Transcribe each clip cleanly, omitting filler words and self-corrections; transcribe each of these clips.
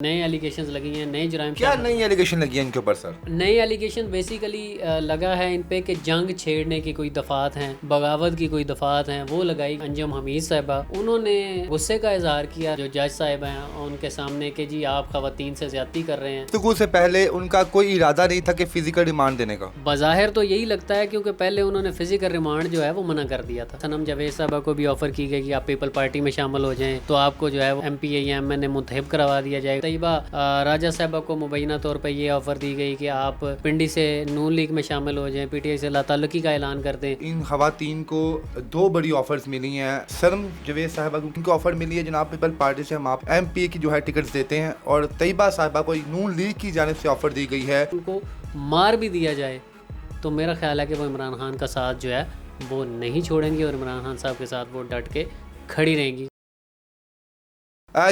नए एलिगेशंस लगी हैं, नए जुराइम। क्या नई एलिगेशन लगी है इनके ऊपर सर? नई एलिगेशन बेसिकली लगा है इन पे कि जंग छेड़ने की कोई दफात हैं, बगावत की कोई दफात हैं, वो लगाई अंजुम हमीद साहिबा। उन्होंने गुस्से का इजहार किया जो जज साहिब हैं उनके सामने कि जी आप खवातीन से ज्यादती कर रहे हैं। गुफ्तगू से पहले उनका कोई इरादा नहीं था कि फिजिकल रिमांड देने का? बज़ाहिर तो यही लगता है क्योंकि पहले उन्होंने फिजिकल रिमांड जो है वो मना कर दिया था। सनम जावेद साहबा को भी ऑफर की गई कि आप पीपल पार्टी में शामिल हो जाएं तो आपको जो है वो MPAM ने मुंतहिब करवा दिया जाएगा। तैयबा राजा साहबा को मुबैना तौर पर ये ऑफर दी गई कि आप पिंडी से नून लीग में शामिल हो जाएं, PTI से लाताल्लुकी का ऐलान कर दें। इन खवातीन को दो बड़ी ऑफर्स मिली हैं। सनम जावेद साहबा को उनको ऑफर मिली है जनाब पीपल पार्टी से हम आप MPA की जो है टिकट्स देते हैं, और तैयबा साहबा को नून लीग की जानिब से ऑफर दी गई है। उनको मार भी दिया जाए तो मेरा ख्याल है कि वो इमरान खान का साथ जो है वो नहीं छोड़ेंगी और इमरान खान साहब के साथ वो डट के खड़ी रहेंगी।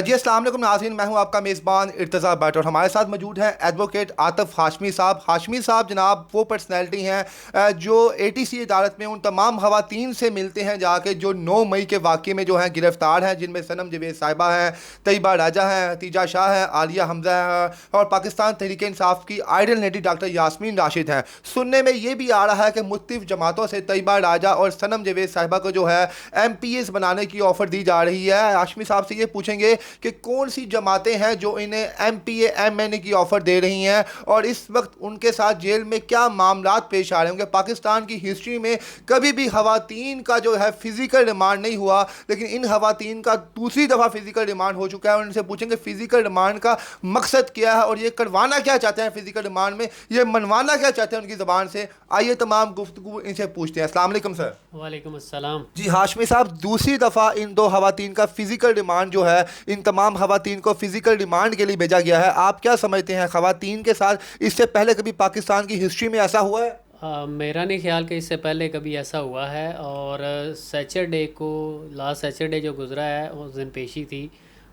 जी अस्सलाम वालेकुम नाज़रीन, मैं हूं आपका मेज़बान इर्तज़ा भट्ट और हमारे साथ मौजूद हैं एडवोकेट आतिफ हाशमी साहब। हाशमी साहब जनाब वो पर्सनैलिटी हैं जो ATC अदालत में उन तमाम खवातीन से मिलते हैं जाके जो 9 मई के वाक़े में जो हैं गिरफ़्तार हैं, जिनमें सनम जावेद साहिबा हैं, तैयबा राजा हैं, हतीजा शाह हैं, आलिया हमज़ा हैं और पाकिस्तान तहरीक इंसाफ की idol lady doctor Yasmin Rashid हैं। सुनने में ये भी आ रहा है कि मुख्तलिफ जमातों से तैयबा राजा और सनम जावेद साहिबा को जो है MPAs बनाने की ऑफ़र दी जा रही है। हाशमी साहब से ये पूछेंगे कि कौन सी जमातें हैं जो इन्हें MPA MNA की ऑफर दे रही हैं और इस वक्त उनके साथ जेल में क्या मामलात पेश आ रहे होंगे। पाकिस्तान की हिस्ट्री में कभी भी खवातीन का जो है फिजिकल रिमांड नहीं हुआ, लेकिन इन खवातीन का दूसरी दफ़ा फिजिकल रिमांड हो चुका है। उनसे पूछेंगे फिजिकल रिमांड का मकसद क्या है और ये करवाना क्या चाहते हैं फिजिकल रिमांड में, ये मनवाना क्या चाहते हैं उनकी ज़बान से। आइए तमाम गुफ्तगू इनसे पूछते हैं। अस्सलाम वालेकुम सर। वालेकुम अस्सलाम। जी हाशमी साहब, दूसरी दफ़ा इन दो खवातीन का फिजिकल रिमांड जो है, इन तमाम खवातीन को फिजिकल रिमांड के लिए भेजा गया है। आप क्या समझते हैं, खवातीन के साथ इससे पहले कभी पाकिस्तान की हिस्ट्री में ऐसा हुआ है? मेरा नहीं ख्याल कि इससे पहले कभी ऐसा हुआ है। और सैटरडे को, लास्ट सैटरडे जो गुज़रा है उस दिन पेशी थी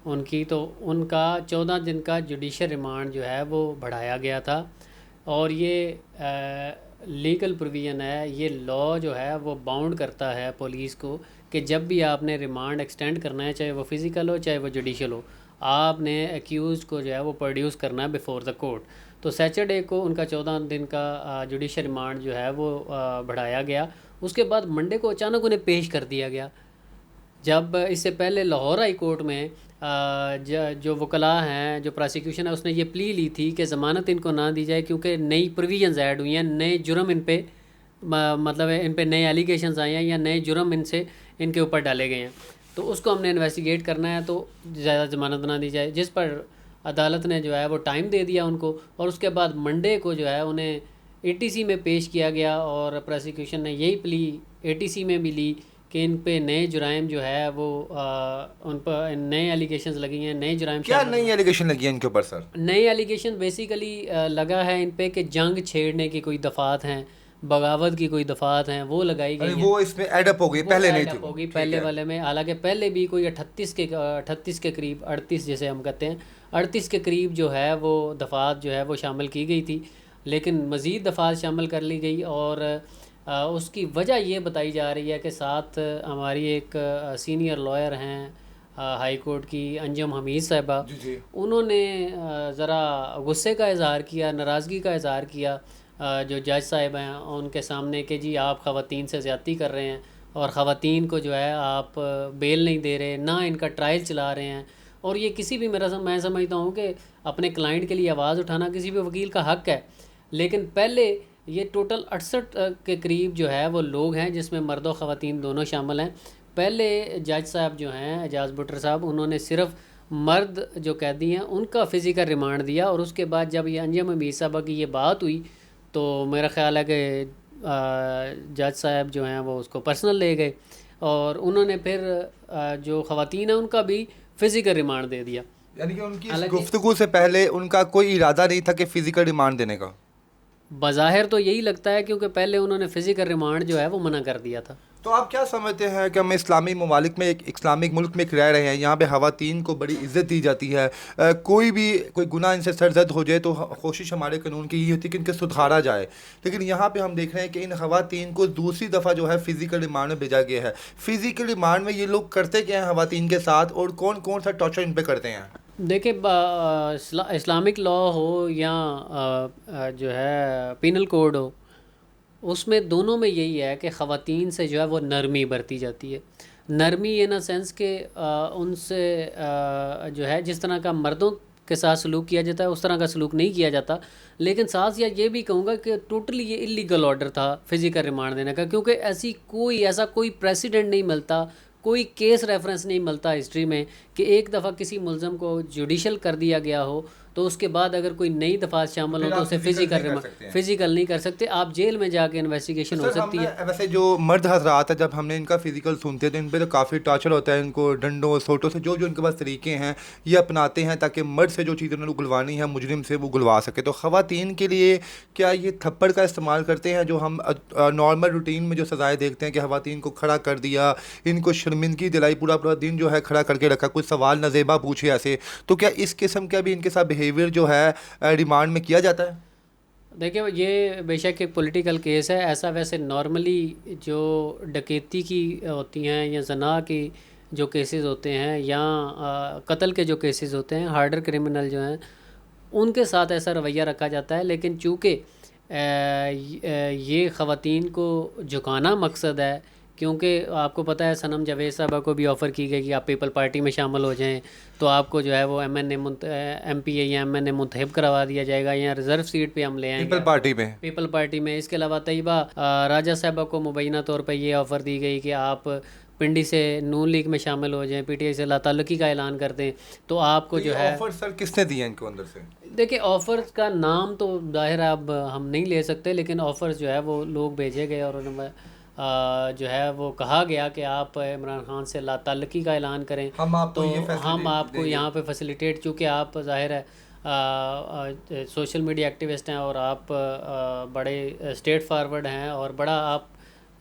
उनकी, तो उनका 14 दिन का जुडिशल रिमांड जो है वो बढ़ाया गया था। और ये लीगल प्रोविज़न है, ये लॉ जो है वो बाउंड करता है पुलिस को कि जब भी आपने रिमांड एक्सटेंड करना है, चाहे वो फिज़िकल हो चाहे वो जुडिशल हो, आपने एक्यूज़ को जो है वो प्रोड्यूस करना है बिफोर द कोर्ट। तो सैटरडे को उनका 14 दिन का जुडिशल रिमांड जो है वो बढ़ाया गया। उसके बाद मंडे को अचानक उन्हें पेश कर दिया गया, जब इससे पहले लाहौर हाई कोर्ट में जो वकला हैं, जो प्रोसिक्यूशन है, उसने ये प्ली ली थी कि ज़मानत इनको ना दी जाए क्योंकि नई प्रोविजंस ऐड हुई हैं, नए जुर्म इन पे मतलब इन पे नए एलिगेशंस आए हैं या नए जुर्म इनसे इनके ऊपर डाले गए हैं, तो उसको हमने इन्वेस्टिगेट करना है, तो ज़्यादा ज़मानत ना दी जाए। जिस पर अदालत ने जो है वो टाइम दे दिया उनको, और उसके बाद मंडे को जो है उन्हें ATC में पेश किया गया और प्रोसिक्यूशन ने यही प्ली ATC में भी ली कि इन पे नए जुराइम जो है वो उन पर नए एलिगेशंस लगी हैं, नए जुराइम। क्या नई एलिगेशन लगी है इनके ऊपर सर? नई एलिगेशन बेसिकली लगा है इन पे कि जंग छेड़ने की कोई दफात हैं, बगावत की कोई दफात हैं, वो लगाई गई हैं। वो इसमें एडअप हो गई, पहले नहीं थी होगी पहले वाले में। हालांकि पहले भी कोई 38 के करीब, 38 जैसे हम कहते हैं, 38 के करीब जो है वो दफात जो है वो शामिल की गई थी, लेकिन मज़ीद दफात शामिल कर ली गई। और उसकी वजह ये बताई जा रही है कि साथ हमारी एक सीनियर लॉयर हैं हाई कोर्ट की अंजुम हमीद साहिबा, उन्होंने ज़रा गुस्से का इज़हार किया, नाराज़गी का इज़हार किया जो जज साहिब हैं उनके सामने कि जी आप ख़वातीन से ज़्यादती कर रहे हैं और ख़वातीन को जो है आप बेल नहीं दे रहे, ना इनका ट्रायल चला रहे हैं। और ये किसी भी मैं समझता हूँ कि अपने क्लाइंट के लिए आवाज़ उठाना किसी भी वकील का हक़ है, लेकिन पहले ये टोटल 68 के करीब जो है वो लोग हैं जिसमें मर्द और ख़वातीन दोनों शामिल हैं। पहले जज साहब जो हैं एजाज़ भुट्टर साहब, उन्होंने सिर्फ मर्द जो कैदी हैं उनका फ़िज़िकल रिमांड दिया, और उसके बाद जब ये अंजुम हमीद साहबा की ये बात हुई तो मेरा ख़्याल है कि जज साहब जो हैं वो उसको पर्सनल ले गए और उन्होंने फिर जो ख़वातीन हैं उनका भी फ़िज़िकल रिमांड दे दिया। यानी कि उनकी इस गुफ्तगू से पहले उनका कोई इरादा नहीं था कि फ़िज़िकल रिमांड देने का? बज़ाहिर तो यही लगता है क्योंकि पहले उन्होंने फिजिकल रिमांड जो है वो मना कर दिया था। तो आप क्या समझते हैं कि हम इस्लामी ममालिक में, एक इस्लामिक मुल्क में रह रहे हैं, यहाँ पे ख़वातीन को बड़ी इज़्ज़त दी जाती है, कोई गुनाह इनसे सरजद हो जाए तो कोशिश हमारे कानून की ये होती है कि इनके सुधारा जाए, लेकिन यहाँ पे हम देख रहे हैं कि इन ख़वातीन को दूसरी दफ़ा जो है फ़िज़िकल रिमांड में भेजा गया है। फ़िज़िकल रिमांड में ये लोग करते क्या हैं ख़वातीन के साथ और कौन कौन सा टॉर्चर इन पर करते हैं? देखिए इस्लामिक लॉ हो या जो है पिनल कोड हो, उसमें दोनों में यही है कि ख़वातीन से जो है वो नरमी बरती जाती है। नरमी इन अ सेंस कि उनसे जो है जिस तरह का मर्दों के साथ सलूक किया जाता है उस तरह का सलूक नहीं किया जाता। लेकिन साथ या ये भी कहूँगा कि टोटली ये इलीगल ऑर्डर था फिज़िकल रिमांड देने का, क्योंकि ऐसा कोई प्रेसिडेंट नहीं मिलता, कोई केस रेफरेंस नहीं मिलता हिस्ट्री में कि एक दफ़ा किसी मुलज़म को जुडिशल कर दिया गया हो तो उसके बाद अगर कोई नई दफ़ात शामिल हो फिर तो आप उसे फिजिकल नहीं कर फिज़िकल सकते हैं। फिज़िकल नहीं कर सकते, आप जेल में जाके इन्वेस्टिगेशन हो सर सकती हमने है। वैसे जो मर्द हजरात है, जब हमने इनका फिजिकल सुनते हैं तो इन पे तो काफ़ी टॉर्चर होता है, इनको डंडों सोटों से जो जो इनके पास तरीके हैं ये अपनाते हैं ताकि मर्द से जो चीज़ें उन्होंने गुलवानी है मुजरिम से वो गुलवा सके। तो ख़वातीन के लिए क्या ये थप्पड़ का इस्तेमाल करते हैं जो हम नॉर्मल रूटीन में जो सज़ाएँ देखते हैं कि ख़वातीन को खड़ा कर दिया, इनको शर्मिंदगी दिलाई, पूरा पूरा दिन जो है खड़ा करके रखा, कुछ सवाल नज़ेबा पूछे ऐसे, तो क्या इस किस्म का भी इनके साथ बिहेवियर जो है रिमांड में किया जाता है? देखिए ये बेशक एक पॉलिटिकल केस है, ऐसा वैसे नॉर्मली जो डकैती की होती हैं या जना की जो केसेस होते हैं या कत्ल के जो केसेस होते हैं, हार्डर क्रिमिनल जो हैं उनके साथ ऐसा रवैया रखा जाता है। लेकिन चूँकि ये ख़वातीन को झुकाना मकसद है, क्योंकि आपको पता है सनम जावेद साहबा को भी ऑफ़र की गई कि आप पीपल पार्टी में शामिल हो जाएं तो आपको जो है वो एमपी या एमएनए मुंतखब करवा दिया जाएगा या रिज़र्व सीट पे हम ले आएंगे पीपल पार्टी में। पीपल पार्टी में। इसके अलावा तैयबा राजा साहबा को मुबैना तौर पर ये ऑफ़र दी गई कि आप पिंडी से नून लीग में शामिल हो जाएं, पीटीआई से लाताल्लुकी का ऐलान कर दें तो आपको तो जो ये है। ऑफर सर किसने दिया इनको अंदर से? देखिए ऑफ़र्स का नाम तो ज़ाहिर है अब हम नहीं ले सकते, लेकिन ऑफ़र्स जो है वो लोग भेजे गए और उन्हें जो है वो कहा गया कि आप इमरान खान से लाताल्लुकी का ऐलान करें हम आपको तो ये हम फैसिलिटी आपको देंगे। यहाँ पे फैसिलिटेट, चूँकि आप ज़ाहिर है सोशल मीडिया एक्टिविस्ट हैं और आप बड़े स्ट्रेट फारवर्ड हैं और बड़ा आप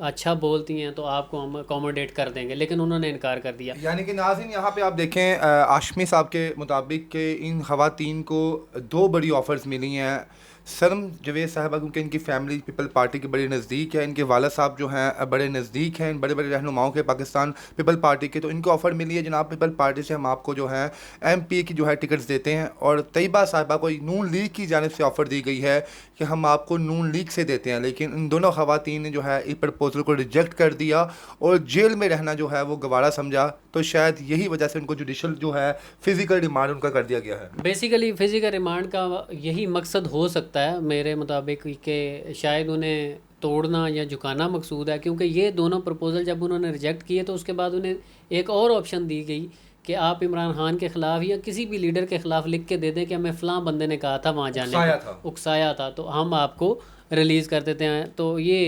अच्छा बोलती हैं तो आपको हम अकोमोडेट कर देंगे, लेकिन उन्होंने इनकार कर दिया। यानी कि नाज़रीन यहाँ पे आप देखें, आशमी साहब के मुताबिक कि इन ख़वातीन को दो बड़ी ऑफ़र्स मिली हैं। सरम जवेद साहबा क्योंकि इनकी फ़ैमिली पीपल पार्टी के बड़े नज़दीक है, इनके वाला साहब जो हैं बड़े नज़दीक हैं बड़े बड़े रहनुमाओं के पाकिस्तान पीपल पार्टी के, तो इनको ऑफ़र मिली है जनाब पीपल पार्टी से हम आपको जो है एमपी की जो है टिकट्स देते हैं। और तैयबा साहिबा को नून लीग की जानिब से ऑफ़र दी गई है कि हम आपको नून लीग से देते हैं, लेकिन इन दोनों ख़वातीन ने जो है इस प्रपोजल को रिजेक्ट कर दिया और जेल में रहना जो है वो गवारा समझा। तो शायद यही वजह से उनको जुडिशल जो है फ़िज़िकल रिमांड उनका कर दिया गया है। बेसिकली फ़िज़िकल रिमांड का यही मकसद हो सकता है मेरे मुताबिक कि शायद उन्हें तोड़ना या झुकाना मकसूद है, क्योंकि ये दोनों प्रपोज़ल जब उन्होंने रिजेक्ट किए तो उसके बाद उन्हें एक और ऑप्शन दी गई कि आप इमरान खान के ख़िलाफ़ या किसी भी लीडर के ख़िलाफ़ लिख के दे दें कि हमें फ़लाँ बंदे ने कहा था वहाँ जाने को, उकसाया था तो हम आपको रिलीज़ कर देते हैं। तो ये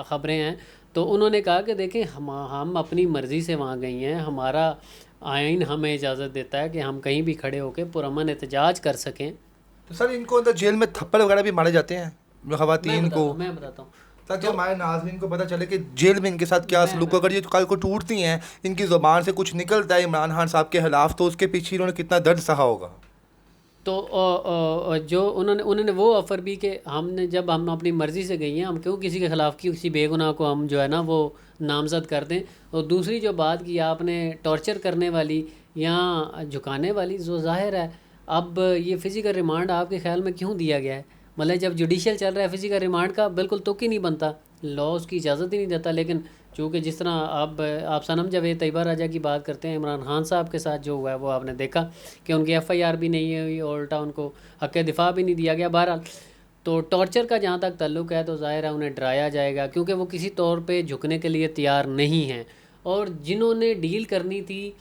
ख़बरें हैं। तो उन्होंने कहा कि देखें हम अपनी मर्ज़ी से वहाँ गई हैं, हमारा आइन हमें इजाज़त देता है कि हम कहीं भी खड़े होकर पुरअमन एहतजाज कर सकें। तो सर इनको अंदर जेल में थप्पड़ वगैरह भी मारे जाते हैं ख़वातीन को? मैं बताता हूँ ताकि तो हमारे नाज़रीन को पता चले कि जेल में इनके साथ क्या सलूक, अगर ये कल को टूटती हैं, इनकी ज़ुबान से कुछ निकलता है इमरान खान साहब के खिलाफ, तो उसके पीछे इन्होंने कितना दर्द सहा होगा। तो जो उन्होंने वो ऑफ़र भी कि जब हम अपनी मर्ज़ी से गई हैं हम क्यों किसी के ख़िलाफ़ किसी बेगुनाह को हम जो है ना वो नामज़द कर दें। और दूसरी जो बात की आपने टॉर्चर करने वाली या झुकाने वाली, जो ज़ाहिर है अब ये फ़िज़िकल रिमांड आपके ख़्याल में क्यों दिया गया है? मतलब जब जुडिशल चल रहा है फ़िज़िकल रिमांड का बिल्कुल तुक ही नहीं बनता, लॉ उसकी इजाज़त ही नहीं देता। लेकिन चूँकि जिस तरह अब आप सनम जावेद तैयबा राजा की बात करते हैं, इमरान खान साहब के साथ जो हुआ है वो आपने देखा कि उनकी एफ़आईआर भी नहीं हुई और उल्टा उनको हक़ दिफ़ा भी नहीं दिया गया। बहरहाल तो टॉर्चर का जहाँ तक ताल्लुक़ है तो ज़ाहिर है उन्हें डराया जाएगा, क्योंकि वो किसी तौर पे झुकने के लिए तैयार नहीं हैं। और जिन्होंने डील करनी थी,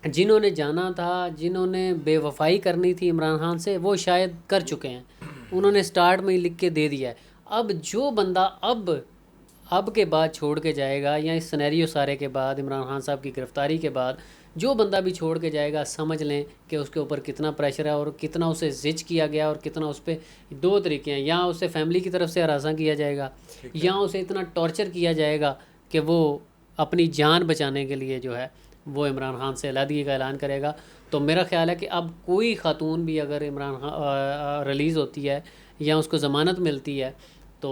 जिन्होंने जाना था, जिन्होंने बेवफ़ाई करनी थी इमरान खान से, वो शायद कर चुके हैं, उन्होंने स्टार्ट में ही लिख के दे दिया है। अब जो बंदा अब के बाद छोड़ के जाएगा या इस सिनेरियो सारे के बाद, इमरान खान साहब की गिरफ़्तारी के बाद जो बंदा भी छोड़ के जाएगा, समझ लें कि उसके ऊपर कितना प्रेशर है और कितना उसे जिच किया गया और कितना उस पर दो तरीके हैं, या उसे फैमिली की तरफ से हरासा किया जाएगा या उसे इतना टॉर्चर किया जाएगा कि वो अपनी जान बचाने के लिए जो है वो इमरान खान से अलहदगी का ऐलान करेगा। तो मेरा ख़्याल है कि अब कोई ख़ातून भी अगर इमरान खान रिलीज़ होती है या उसको ज़मानत मिलती है तो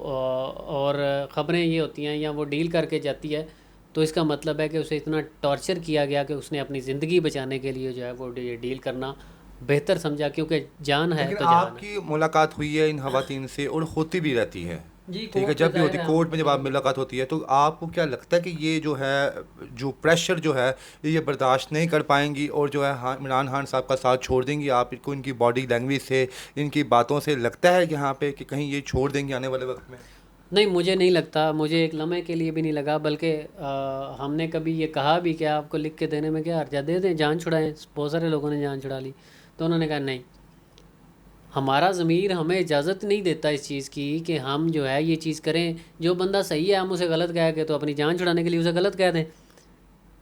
और ख़बरें ये होती हैं या वो डील करके जाती है तो इसका मतलब है कि उसे इतना टॉर्चर किया गया कि उसने अपनी ज़िंदगी बचाने के लिए जो है वो ये डील करना बेहतर समझा, क्योंकि जान है लेकिन तो जहान है। आपकी मुलाकात हुई है इन खवातीन से और होती भी रहती है, जी, ठीक है, कोर्ट में जब भी होती ज़ाहिर है कोर्ट में जब आप जी। मुलाकात होती है तो आपको क्या लगता है कि ये जो है जो प्रेशर जो है ये बर्दाश्त नहीं कर पाएंगी और जो है हाँ इमरान खान साहब का साथ छोड़ देंगी? आप इनको इनकी बॉडी लैंग्वेज से, इनकी बातों से लगता है कि यहाँ पे कि कहीं ये छोड़ देंगे आने वाले वक्त में? नहीं, मुझे नहीं लगता, मुझे एक लम्हे के लिए भी नहीं लगा, बल्कि हमने कभी ये कहा भी कि आपको लिख के देने में क्या हर्जा, दे दें, जान छुड़ाएं। बहुत सारे लोगों ने जान छुड़ा ली, तो उन्होंने कहा नहीं, हमारा ज़मीर हमें इजाज़त नहीं देता इस चीज़ की कि हम जो है ये चीज़ करें। जो बंदा सही है हम उसे गलत कह के तो अपनी जान छुड़ाने के लिए उसे गलत कह दें।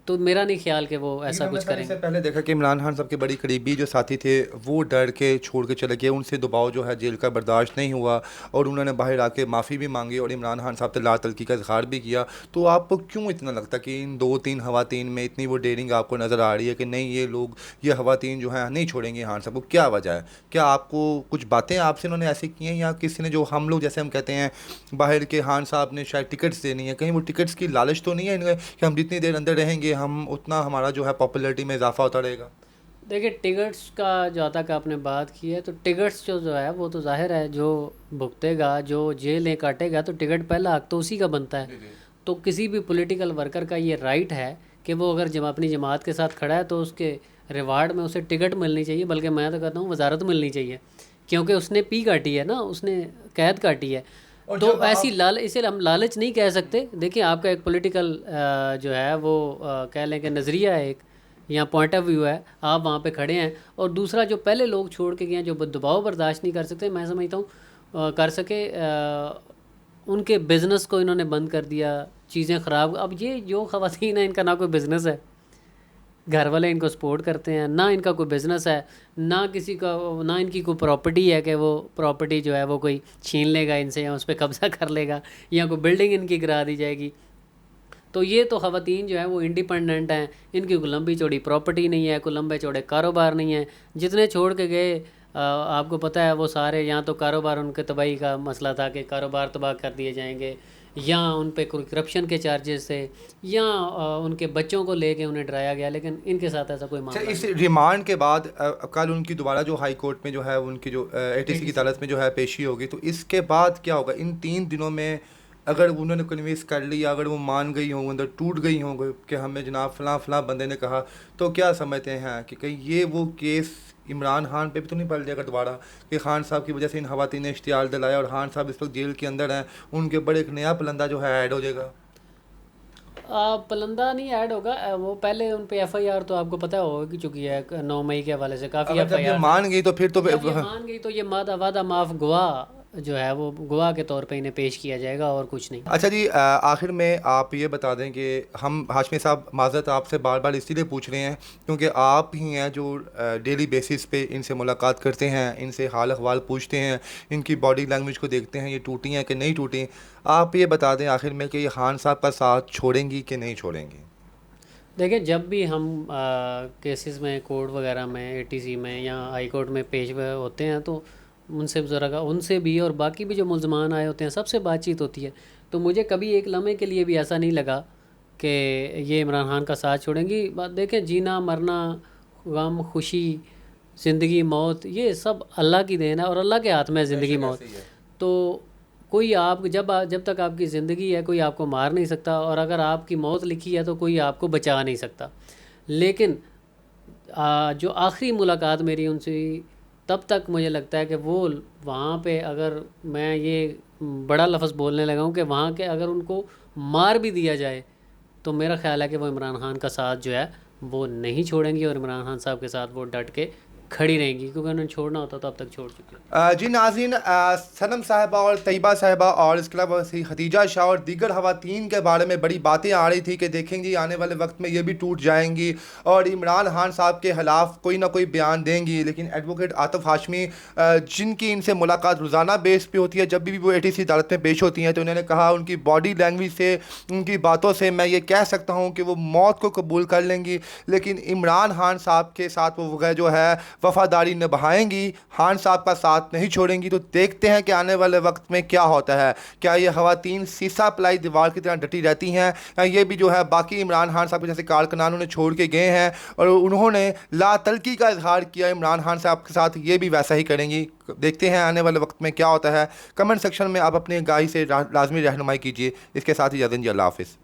तो मेरा नहीं ख्याल कि वो लेकिन ऐसा हमने कुछ सर इससे करेंगे। पहले देखा कि इमरान खान साहब के बड़ी करीबी जो साथी थे वो डर के छोड़ के चले गए, उनसे दबाव जो है जेल का बर्दाश्त नहीं हुआ और उन्होंने बाहर आके माफ़ी भी मांगी और इमरान खान साहब से ला तलखी का इजहार भी किया। तो आपको क्यों इतना लगता कि इन दो तीन खवातीन में इतनी वो डेयरिंग आपको नज़र आ रही है कि नहीं ये लोग, ये खवातीन जो हैं नहीं छोड़ेंगे खान साहब को? क्या वजह है? क्या आपको कुछ बातें आपसे इन्होंने ऐसी की हैं या किसी ने, जो हम लोग जैसे हम कहते हैं बाहर के, खान साहब ने शायद टिकट्स देनी है, कहीं वो टिकट्स की लालच तो नहीं है इनमें कि हम जितनी देर अंदर रहेंगे हम उतना हमारा जो है पॉपुलैरिटी में इजाफा होता रहेगा? देखिए, टिकट्स का जहाँ तक आपने बात की है, तो टिकट्स जो है वो तो ज़ाहिर है, जो भुगतेगा, जो जेलें काटेगा, तो टिकट पहला हक तो उसी का बनता है। जी जी। तो किसी भी पॉलिटिकल वर्कर का ये राइट है कि वो अगर अपनी जमात के साथ खड़ा है तो उसके रिवार्ड में उसे टिकट मिलनी चाहिए, बल्कि मैं तो कहता हूँ वजारत मिलनी चाहिए, क्योंकि उसने पी काटी है ना, उसने कैद काटी है। और तो जब ऐसी आप इसे हम लालच नहीं कह सकते। देखिए, आपका एक पॉलिटिकल जो है वो कह लें कि नज़रिया है, एक या पॉइंट ऑफ व्यू है, आप वहाँ पे खड़े हैं। और दूसरा, जो पहले लोग छोड़ के गए हैं, जो दबाव बर्दाश्त नहीं कर सकते, मैं समझता हूँ कर सके, उनके बिज़नेस को इन्होंने बंद कर दिया, चीज़ें ख़राब। अब ये जो ख़वातीन हैं, इनका ना कोई बिज़नेस है, घर वाले इनको सपोर्ट करते हैं, ना इनका कोई बिज़नेस है, ना किसी का, ना इनकी कोई प्रॉपर्टी है कि वो प्रॉपर्टी जो है वो कोई छीन लेगा इनसे या उस पर कब्ज़ा कर लेगा या कोई बिल्डिंग इनकी गिरा दी जाएगी। तो ये तो ख़वातीन जो है वो इंडिपेंडेंट हैं, इनकी कोई लंबी चौड़ी प्रॉपर्टी नहीं है, कोई लंबे चौड़े कारोबार नहीं है। जितने छोड़ के गए, आपको पता है, वो सारे, यहाँ तो कारोबार उनके तबाही का मसला था कि कारोबार तबाह कर दिए जाएंगे, या उन पे कोई करप्शन के चार्जेस थे, या उनके बच्चों को लेके उन्हें डराया गया। लेकिन इनके साथ ऐसा कोई अच्छा, मामला इस नहीं। रिमांड के बाद कल उनकी दोबारा जो हाई कोर्ट में जो है उनकी जो एटीसी की एटीसी। अदालत में जो है पेशी होगी, तो इसके बाद क्या होगा इन 3 दिनों में? अगर उन्होंने कन्विंस कर लिया, अगर वो मान गई हों, अंदर टूट गई हों कि हमें जनाब फ़लाँ फ़लाँ बंदे ने कहा, तो क्या समझते हैं कि कहीं ये वो केस इमरान खान पे भी तो नहीं पड़ जाएगा दोबारा कि खान साहब की वजह से इन खवातीन ने इश्तिहार दिलाया और खान साहब इस वक्त जेल के अंदर हैं, उनके ऊपर एक नया पलंदा जो है ऐड हो जाएगा? पलंदा नहीं ऐड होगा, वो पहले उन पे एफआईआर तो आपको पता हो चुकी है, 9 मई के हवाले से काफ़ी अगर जब ये एफआईआर। मान गई तो फिर तो जब ये मान गई तो ये मादा वादा माफ गवाह जो है वो गवाह के तौर पे इन्हें पेश किया जाएगा, और कुछ नहीं। अच्छा जी, आखिर में आप ये बता दें कि हम हाशमी साहब माज़रत आपसे बार बार इसीलिए पूछ रहे हैं क्योंकि आप ही हैं जो डेली बेसिस पे इनसे मुलाकात करते हैं, इनसे हाल अहवाल पूछते हैं, इनकी बॉडी लैंग्वेज को देखते हैं, ये टूटी हैं कि नहीं टूटी। आप ये बता दें आखिर में कि ये खान साहब का साथ छोड़ेंगी कि नहीं छोड़ेंगी? देखिए, जब भी हम केसेस में, कोर्ट वगैरह में, एटीसी में या हाई कोर्ट में पेश होते हैं, तो उनसे ज़रा, उनसे भी और बाकी भी जो मुल्ज़मान आए होते हैं, सबसे बातचीत होती है। तो मुझे कभी एक लम्हे के लिए भी ऐसा नहीं लगा कि ये इमरान खान का साथ छोड़ेंगी। बात देखें, जीना मरना, गम खुशी, ज़िंदगी मौत, ये सब अल्लाह की देन है और अल्लाह के हाथ में है ज़िंदगी बेशक मौत। ऐसे ही है। तो कोई आप जब तक आपकी ज़िंदगी है, कोई आपको मार नहीं सकता, और अगर आपकी मौत लिखी है तो कोई आपको बचा नहीं सकता। लेकिन जो आखिरी मुलाकात मेरी उनसे हुई, तब तक मुझे लगता है कि वो वहाँ पे, अगर मैं ये बड़ा लफ्ज़ बोलने लगा हूँ कि वहाँ के अगर उनको मार भी दिया जाए, तो मेरा ख़्याल है कि वो इमरान खान का साथ जो है वो नहीं छोड़ेंगी, और इमरान खान साहब के साथ वो डट के खड़ी रहेंगी, क्योंकि उन्होंने छोड़ना होता तो अब तक छोड़ चुके हैं। जी नाज़रीन, सनम साहिबा और तैयबा साहिबा और इसके अलावा खदीजा शाह और दीगर खवातीन के बारे में बड़ी बातें आ रही थी कि देखेंगी आने वाले वक्त में ये भी टूट जाएंगी और इमरान खान साहब के ख़िलाफ़ कोई ना कोई बयान देंगी। लेकिन एडवोकेट आतिफ हाशमी, जिनकी इनसे मुलाकात रोज़ाना बेस पे होती है, जब भी वो एटीसी अदालत में पेश होती हैं, तो उन्होंने कहा उनकी बॉडी लैंग्वेज से, उनकी बातों से मैं ये कह सकता हूँ कि वो मौत को कबूल कर लेंगी। लेकिन इमरान खान साहब के साथ वो जो है वफादारी निभाएंगी, खान साहब का साथ नहीं छोड़ेंगी, तो देखते हैं कि आने वाले वक्त में क्या होता है। क्या ये खवातीन सीसा पलाई दीवार की तरह डटी रहती हैं, या ये भी जो है बाकी इमरान खान साहब के जैसे कारकुनान उन्हें छोड़ के गए हैं और उन्होंने लातलकी का इजहार किया इमरान खान साहब के साथ, ये भी वैसा ही करेंगी। देखते हैं आने वाले वक्त में क्या होता है। कमेंट सेक्शन में आप अपनी गाही से लाजमी रहनुमाई कीजिए। इसके साथ ही इजाज़त दीजिए। अल्लाह हाफिज़।